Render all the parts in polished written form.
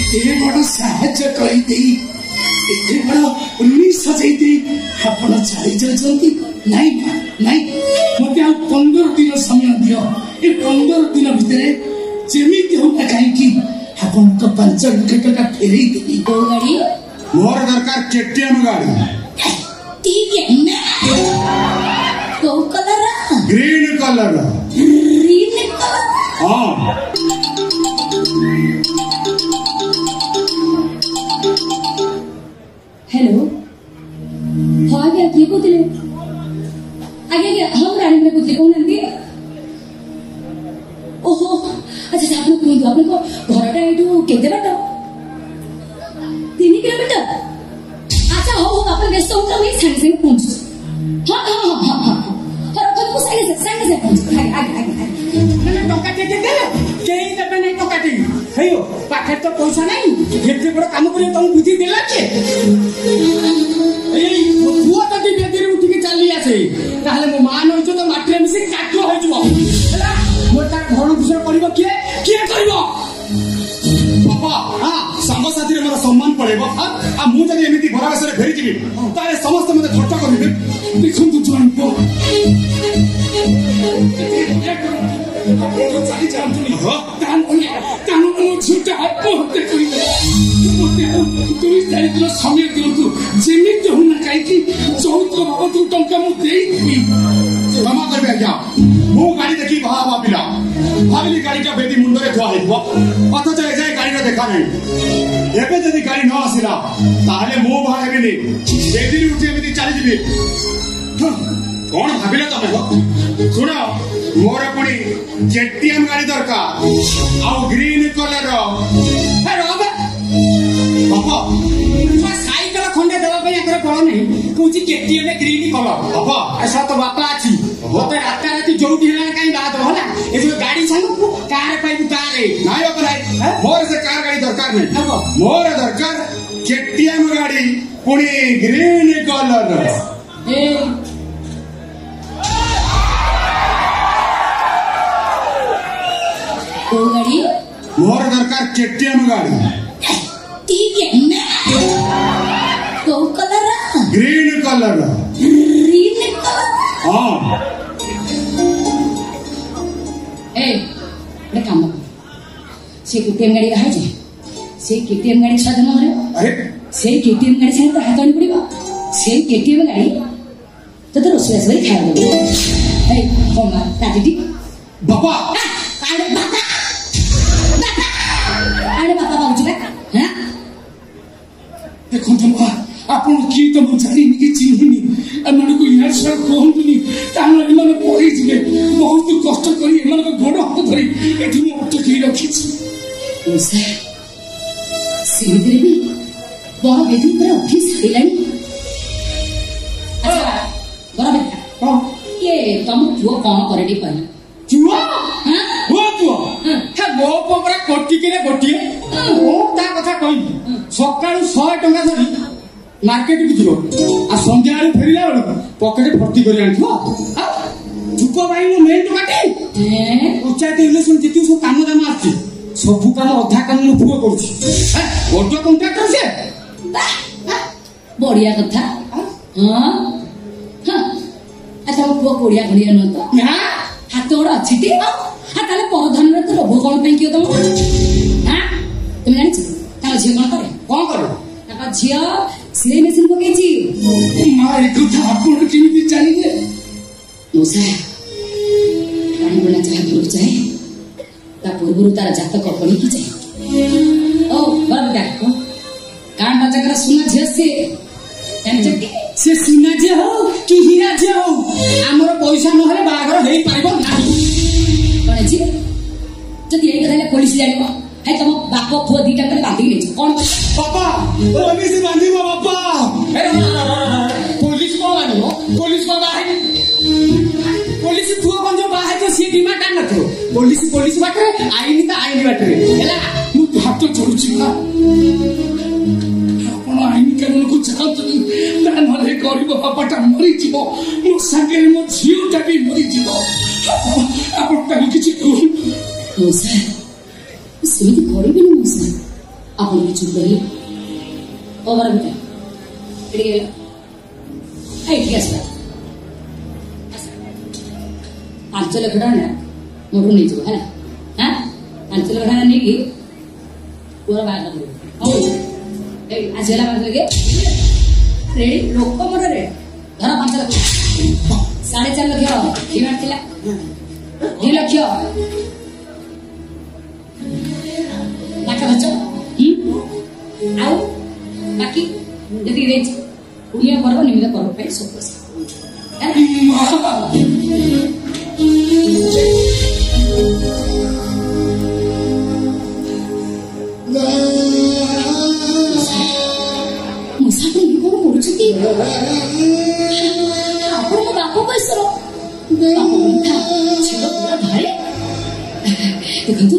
एते बड़ साहाय्य करदे एते बड़ उन्नी सजैदे आपण चली जाउछंती नहीं नहीं मते आ 15 दिन समय दियो ए 15 दिन भितरे जेमिति हो कहीं आपण को 5 लाख टका फेरई देबी। को गाड़ी मोर दरकार केटीएम गाड़ी ठीक है ना को कलर ग्रीन कलर हाँ हेलो हाँ क्या किए को दिले आगे हम रानी में कुछ कौन आंटी ओहो अच्छा आपने कोई आपने को घरटा एटू केते बाटा 3 किलोमीटर अच्छा हो अपन व्यस्त होता हुई संग संग पहुंच हां रखन को संग से पहुंच आगे मैंने टका के दे केही देबे नहीं टका के हेयो पाखे तो पैसा नहीं एते बड़ काम करे तुम बुद्धि देला के एई बुआ तदी बेदरी उठी के चली आसे ताहले मो मान होइछो तो माट्रे मिसी काटलो होइजबो हैला मोटा घर विषय करबो के करबो बाबा हां संग साथी रे मोर सम्मान पड़ेबो आ मु जदी एमिति घर आसरे फेरी जिबी तारे समस्त मते थट्टा करिबे देखुन तू जन को चली जाऊंगी कानून छुट्टा आत्महत्या करी दारिद्र समय दिंतु जेमिति होना कहीं चौथ बाबद टंका मुझे क्षमा करबे आज्ञा मो गाड़ी देखी भावा पिला भाविली गाड़ी का बेदी मुंडरे थुआ हेबो अथच ए जाय गाड़ी देखा नहीं एबे जदी गाड़ी न आसिला ताहले मो भाहेबिनी बेदी उठी एमिति चली जिबी कौन भाविले तमे हो सुनो मोर पुणी केटीएम गाड़ी दरकार आउ ग्रीन कलर बाबा साइकेल खंडे देवा पे एकर बळ नहीं कुछ केटीएम ग्रीन कलर बाबा ऐसा तो बापा अछि मते रात रात जोउटी हेला काई बात होला ए जो गाड़ी संग कार पाइबु कार नायो बलाई मोर से कार गाड़ी दरकार नहीं मोर दरकार केटीएम गाड़ी पुणी ग्रीन कलर ए को गाड़ी मोर दरकार केटीएम गाड़ी ठीक है ना को कलर ग्रीन कलर हाँ ए बड़े काम से केटीएम गाड़ी रहा है से केटीएम गाड़ी साधन हरे अरे से केटीएम गाड़ी से तो हाथ आनी पड़िबा से केटीएम गाड़ी तो रोसले से खाए दे ए कोमा ताटी बाबा अरे बाबा अरे बाबा बाबू हां देखो जमा आपण की तो मु जानी कि चिन्हिनी एमन को यार सर कोहंतुनी तान एमन पड़ी जिवे बहुत कष्ट करी एमन को गोड़ हाथ धरी एठी मु अटकी रखी छी ओसे सीधे भी बड़ा बेदी पर ऑफिस हेलानी अच्छा बड़ा बेटा हां ये तुम पुओ कोन करे दी पर जुआ हां वो पुओ हे मो परा कोटी के गोटिए ओ ता कथा कहि सकाळु 100 टका धरी मार्केट की जीरो आ संध्या आलू फेरिला बेलू पॉकेट भर्ती कर आनिथो धूप भाई मो मेन तो काटे पंचायत इलेक्शन जीतु सब काम दाम आछि सब काम अधा काम मो पुओ करूछि बड़ कॉन्ट्रैक्टर से बढ़िया कथा हां हां अच्छा पुओ कोड़िया घड़िया न तो हां हाथ गोड़ अछि टी आ ताले परधन रे तो लोभ कोन पे कियो तुम हां तुम जानि छी ता झियो कोन करे ता झियो सिलाई मशीन को केची मारे कथा आपण केमिति जानिले मोसा पानी बोला चाहे दूर चाहे ता पूर्वरु तार जातक पड़ी की चाहे ओ बरबटा को कान बचकर सुना झियो से सुना जे हो कि हीरा जे हो हमर पैसा न हले बागर हेई पाइबो नाही कोन जी जदी एई कथा पुलिस जानिबो है तुम बाप पुओ दीटा करे बांधी ले कोन पापा पुलिस बांधिबो बापा पुलिस को बांधिबो पुलिस को बाहे पुलिस पुओ कोन जो बाहे तो सी डिमांड न थो पुलिस बाटरे आईनी ता आईनी बाटरे हैला मु हाथ जोड़ुची ना आपण आईनी कानून को जानतनी ना नले गरीब बापाटा मरि जीवो मो संगे मो झियोटा भी मरि जीवो आपण काली किछि कहू मोसा सेମିତି କରିବେନି ମୋସା ଆପଣ ବି ଚୁପ୍ ରହିଲେ। ଓ ବର ବେଟା ଏଠିକି ଗଲ, ଏଠିକି ଆସିଲା। 5 ଲକ୍ଷ ଟଙ୍କା ମୋଠୁ ନେଇଯିବ ହେଲା। ହଁ 5 ଲକ୍ଷ ଟଙ୍କା ନେଇକି ପୁଅର ବାହାଘର କରିବ। ହଉ ଆସିଗଲା 5 ଲକ୍ଷ ରେଡି। ଲୋକ ମୋର ରେଡି ଧର 5 ଲକ୍ଷ 4.5 ଲକ୍ଷ ଡିମାଣ୍ଡ ଥିଲା 2 ଲକ୍ଷ ଲାଖ ଖର୍ଚ୍ଚ ଆଉ ବାକି ଯେତିକି ଦେଇଛି ପୁଣ୍ୟ ପର୍ବ ନିମିତ୍ତ ପର୍ବ ପାଇଁ ସବୁ ପଇସା ଆପଣ ମୋ ବାପ ବୟସର ଝିଅ ପୁରା ଭାଇ ଦେଖନ୍ତୁ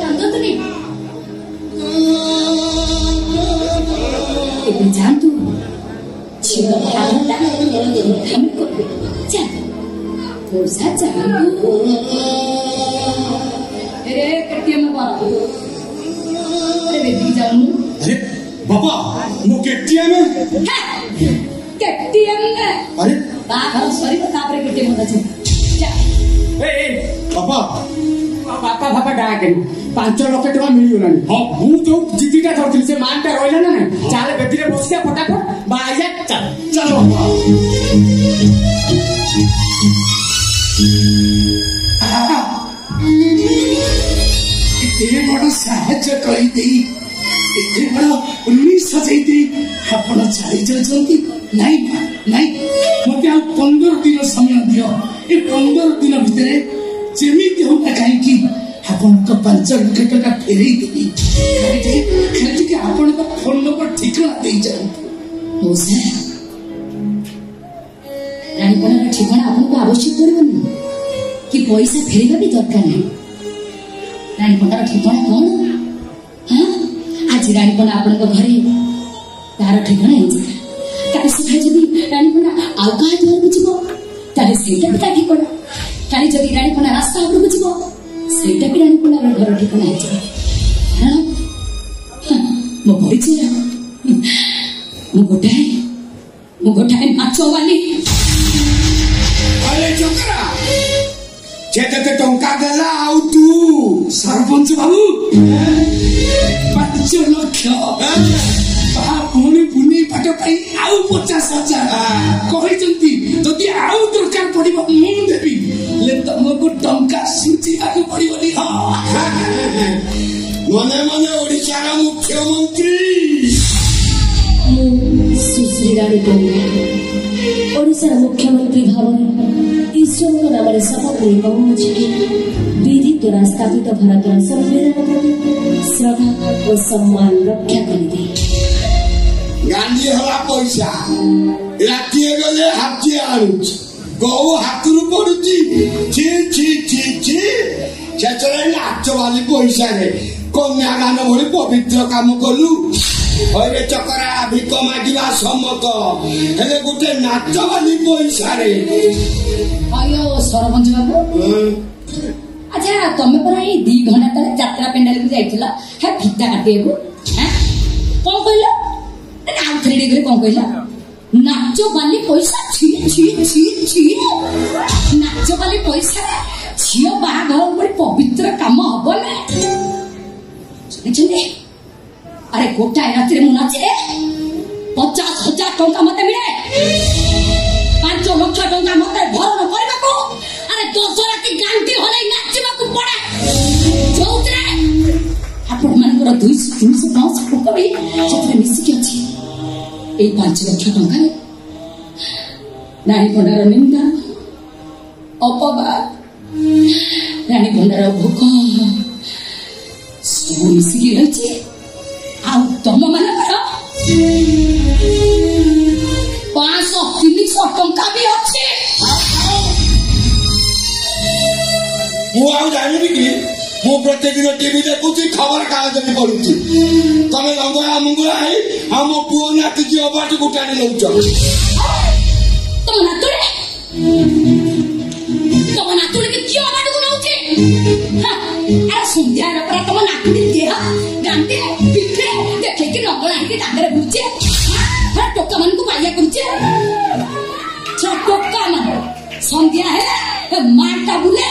କାନ୍ଦନ୍ତୁନି। ଏବେ ଯାଆନ୍ତୁ ଝିଅ ବାହାଘରଟା ଆମେ କରିବେ। ଯାଆନ୍ତୁ ପଇସା ଯାଆନ୍ତୁ। କେଟିଏମ କର ବେଦିକି ଯାଉନୁ। अरे बाबा मो केटीएम केटीएम अरे बाघर सरी तापर केटीएम ଅଛି। बाबा ବାପା ଫାପା ଡାକେନି 5 ଲକ୍ଷ ଟଙ୍କା ମିଳିଗଲାଣି। ହଁ ମୁଁ ଯୋଉ ଜିଦିଟା ଧରିଥିଲି ସେ ମାଲଟା ରହିଲା ନା ନାଇଁ। ଚାଲେ ବେଦିରେ ବସିଆ ଫଟାଫଟ ବାଇଆ ଚାଲ चलो बाबा ଏତେ ବଡ ସାହାଯ୍ୟ କରିଦେଇ ଏତେ ବଡ ଉନ୍ନି ସଜେଇ ଦେଇ ଆପଣ ଚାଲି ଯାଉଛନ୍ତି। ନାଇଁ ନାଇଁ ମତେ ଆଉ 15 ଦିନ ସମୟ ଦିଅ। ଏ 15 ଦିନ ଭିତରେ ଯେମିତି ହଉ ନା କାହିଁକି ଆପଣଙ୍କ 5 ଲକ୍ଷ ଟଙ୍କା ଫେରେଇ ଦେବି। ଖାଲି ଟିକେ ଆପଣଙ୍କ ଫୋନ ନମ୍ବର ଠିକଣା ଦେଇଯାଆନ୍ତୁ। ମଉସା ରାଣୀପଣାର ଠିକଣା ଆପଣଙ୍କୁ ଆବଶ୍ୟକ ପଡ଼ିବନି କି ପଇସା ଫେରିବା ବି ଦରକାର ନାହିଁ। ରାଣୀପଣାର ଠିକଣା କଣ? ହଁ ଆଜି ରାଣୀପଣା ଆପଣଙ୍କ ଘରେ ତାର ଠିକଣା ହେଇଛି। କାଲି ସକାଳେ ଯଦି ରାଣୀପଣା ଆଉ କାହା ଦୁଆରକୁ ଯିବ ତାହେଲେ ସେଇଟା ବି ତା ଠିକଣା। କାଲି ଯଦି ରାଣୀପଣା ରାସ୍ତା ଉପରକୁ ଯିବ ସେଇଟା ବି ରାଣୀପଣାର ଘର ଠିକଣା ହେଇଯିବ। କାରଣ ମୋ ପରିଚୟ ମୁଁ ଗୋଟାଏ ମାଛ ବାଲି। अरे चोकरा जेते टंका देला आउ तू सरपंच बाबू 5 लक्ष पुणी पुनी पाठ पाई आउ 50,000 कहते जदि आउ दरकार पड़ो मु देवी तुमको टंका सुझाक पड़ोनी। मने मने ओडिशार मुख्यमंत्री सुश्री ओडिशार मुख्यमंत्री भावन ईश्वर नाम शपथ नहीं कहुछि कि विधि द्वारा स्थापित भारतर संविधान प्रति श्रद्धा और सम्मान रक्षा करिदे। गांधी हला पैसा रातिए गले हाथी आनुच गौ हाथरू पड़ुची ची ची ची ची चले नाच वाली पैसा रे कन्या गान भली पवित्र काम कलु। अरे चकरा भिक मागिबा सम्मत हेले गोटे नाच वाली पैसा रे। अयो सरपंच बाबू अच्छा तमे परा ए 2 घंटा तले यात्रा पेंडाल को जाइथिला हे फिता काटेबो हैं कोन कहला आ थ्रेडी करे कोन कहला नाचो वाली पैसा छी छी छी छी नाचो वाली पैसा छियो बाघर ऊपर पवित्र काम हबो ना सुनिछने। अरे गोटाए रात्रि मु नाचे 50,000 टंका मते मिले 5 लक्ष टंका मते भरण करबाको। अरे 10 राति गांटी होले नाचबाको पड़े जोतरे आपण मानकर 200-300 टंका भी सेते मिसी के अछि। ए 5 लक्ष टंका रे रानी भंडार निंदा अपवाद रानी भंडार भोक सब मिसी के रहछि। आउ तम मानकर 500-300 टंका भी अच्छे। मु आउ जानिबि कि मु प्रत्येक दिन टीवी देखुची खबर कागज भी पढुची तमे लंगया मंगला है हम पुओ नाती जी अबाटी गुटानी लउछ तम नातुरे के क्यों अबाटी गुनाउची। हां ଆରେ ସନ୍ଧ୍ୟାର ପରା ତମ ନାତୁଣୀ ଦେହ ଗାଣ୍ଠି ପିଠେ ଦେଖେଇକି ନକଳ ଆଣିକି ଦାଣ୍ଡରେ ବୁଲୁଛେ ଟୋକା ମାନଙ୍କୁ ପାଇଆ କରୁଛେ ଟୋକା ମାନ ସନ୍ଧ୍ୟା ହେଲେ ମାଟା ବୁଲେ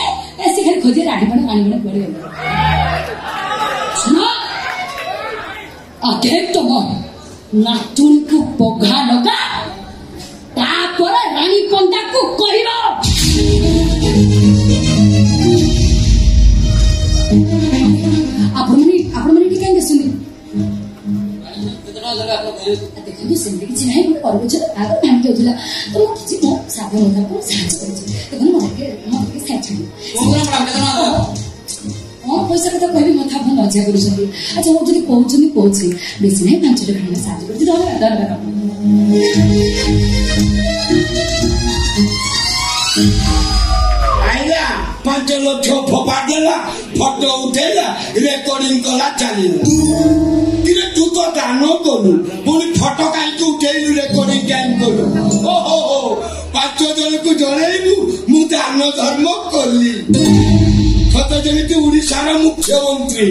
ସେ ଖାଲି ଖୋଜେ ରାଢି ପାଣି ପାଣି ପାଣି କୁଆଡେ ଗଲେ ଶୁଣ ଆଗେ ତମ ନାତୁଣୀକୁ ପଘା ଲଗା ତାପରେ ରାଣୀ ପଣ୍ଡାକୁ କହିବ ଆପଣମାନେ ଟିକେ କାହିଁକି ଆସୁନି ଦେଖନ୍ତୁ ସେମିତି କିଛି ନାହିଁ ଗୋଟେ ପର୍ବଛ ଆଗରୁ ଭାଙ୍ଗି ଯାଉଥିଲା ତ ମୁଁ କିଛି ମୋ ସାଧା ମଧାକୁ ସାହାଯ୍ୟ କରିଛି ଦେଖନ୍ତୁ ମୋ ଟିକେ ସାହାଯ୍ୟ ହଁ ପଇସା କଥା କହିବି ମତେ ଆପଣ ମଜା କରୁଛନ୍ତି ଆଚ୍ଛା ମୁଁ ଯଦି କହୁଛନ୍ତି କହୁଛି ବେଶୀ ନାହିଁ 5 ଟଙ୍କା ଖଣ୍ଡେ ସାହାଯ୍ୟ କରୁଛି ଧନ୍ୟବାଦ ଆଇଲା 5 ଲକ୍ଷ ଫୋପାଡ଼ି ଦେଲା ଫଟୋ ଉଠେଇଲା ରେକର୍ଡିଂ କଲା ଚାଲିଲା କିରେ ତୁ ତ ଦାନ କଲୁ ପୁଣି ଫଟୋ କାହିଁକି ଉଠେଇଲୁ ରେକର୍ଡିଂ କାହିଁକି କଲୁ ଓହୋ 5 ଜଣକୁ ଜଣେଇବୁ ମୁଁ ଦାନ ଧର୍ମ କଲି ସତ ଯେମିତି ଓଡ଼ିଶାର ମୁଖ୍ୟମନ୍ତ୍ରୀ